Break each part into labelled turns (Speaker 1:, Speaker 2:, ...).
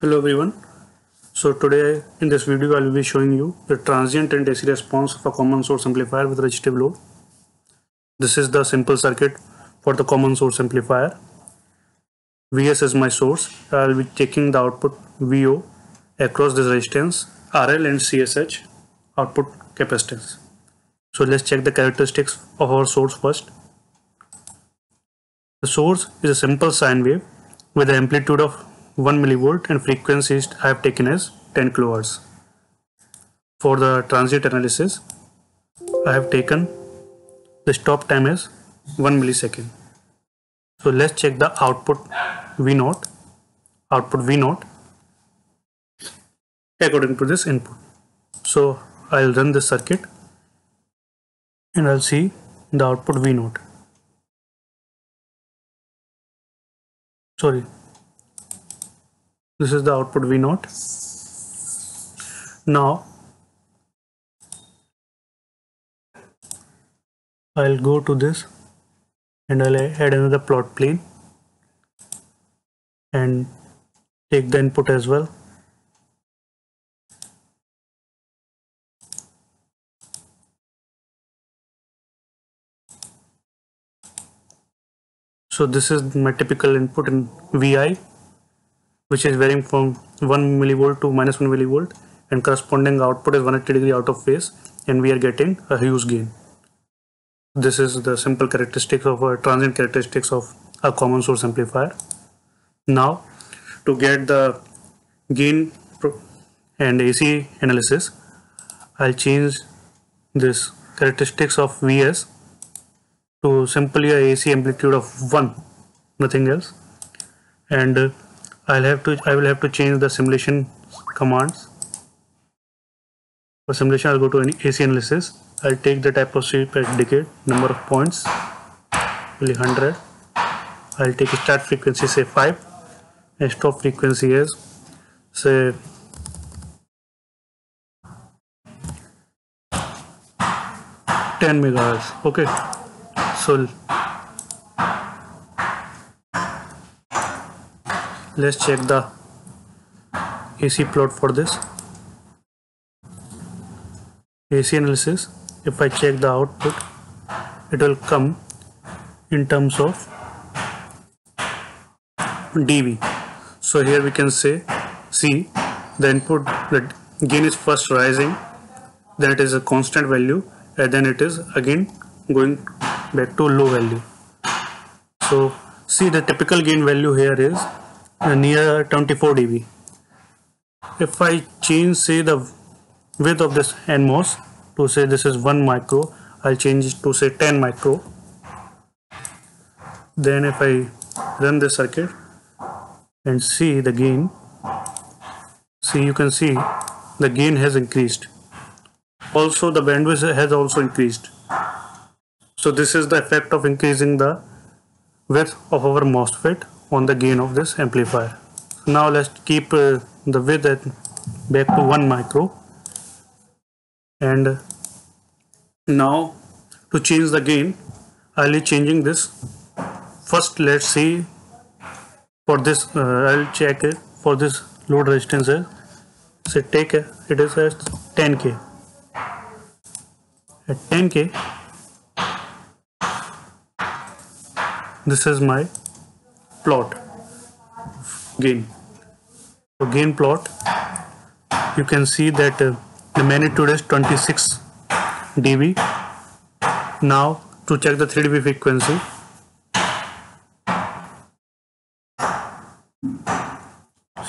Speaker 1: Hello everyone. So today in this video I will be showing you the transient and AC response of a common source amplifier with resistive load. This is the simple circuit for the common source amplifier. Vs is my source. I will be taking the output VO across this resistance RL and CSH output capacitance. So let's check the characteristics of our source first. The source is a simple sine wave with an amplitude of 1 millivolt and frequency I have taken as 10 kilohertz. For the transient analysis, I have taken the stop time as 1 millisecond. So let's check the output V0 according to this input. So I'll run this circuit and I'll see the output V0. This is the output V0. Now I'll go to this and I'll add another plot plane and take the input as well. So this is my typical input in Vi, which is varying from 1 millivolt to minus 1 millivolt, and corresponding output is 180 degree out of phase, and we are getting a huge gain. This is the simple characteristics of a transient characteristics of a common source amplifier. Now to get the gain and AC analysis, I'll change this characteristics of Vs to simply a AC amplitude of 1, nothing else, and I will have to change the simulation commands. For simulation, I'll go to any AC analysis. I'll take the type of sweep at decade, number of points, only 100. I'll take a start frequency, say 5, and stop frequency is say 10 megahertz. Okay, so let's check the AC plot for this. AC analysis, if I check the output, it will come in terms of dB. So here we can see the input, the gain is first rising, then it is a constant value, and then it is again going back to low value. So see, the typical gain value here is near 24 dB. If I change, say, the width of this NMOS to say this is 1 micro, I'll change it to say 10 micro. Then if I run this circuit and see the gain, you can see the gain has increased. Also the bandwidth has also increased. So this is the effect of increasing the width of our MOSFET on the gain of this amplifier. Now let's keep the width at back to 1 micro, and now to change the gain, I'll be changing this. First let's see for this, I'll check it for this load resistance is, say take it is at 10k. At 10k, this is my plot gain. So gain plot, you can see that the magnitude is 26 dB. Now to check the 3 dB frequency,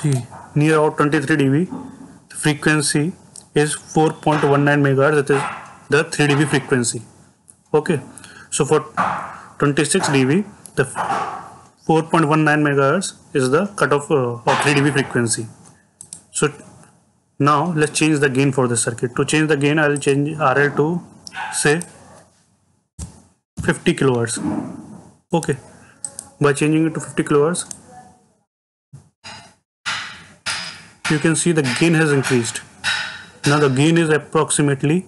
Speaker 1: see near about 23 dB, the frequency is 4.19 megahertz, that is the 3 dB frequency. Okay, so for 26 dB, the 4.19 megahertz is the cutoff of 3 dB frequency. So now let's change the gain for the circuit. To change the gain, I will change RL to say 50 kilohertz. Okay, by changing it to 50 kilohertz, you can see the gain has increased. Now the gain is approximately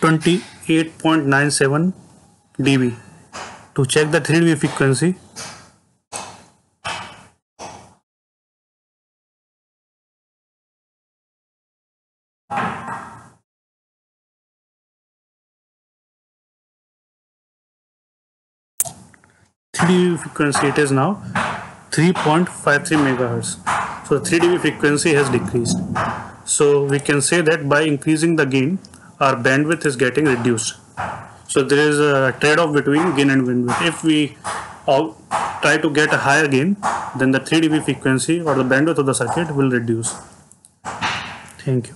Speaker 1: 28.97 dB. To check the 3 dB frequency, dB frequency, it is now 3.53 megahertz. So the 3 dB frequency has decreased. So we can say that by increasing the gain, our bandwidth is getting reduced. So there is a trade-off between gain and bandwidth. If we try to get a higher gain, then the 3 dB frequency or the bandwidth of the circuit will reduce. Thank you.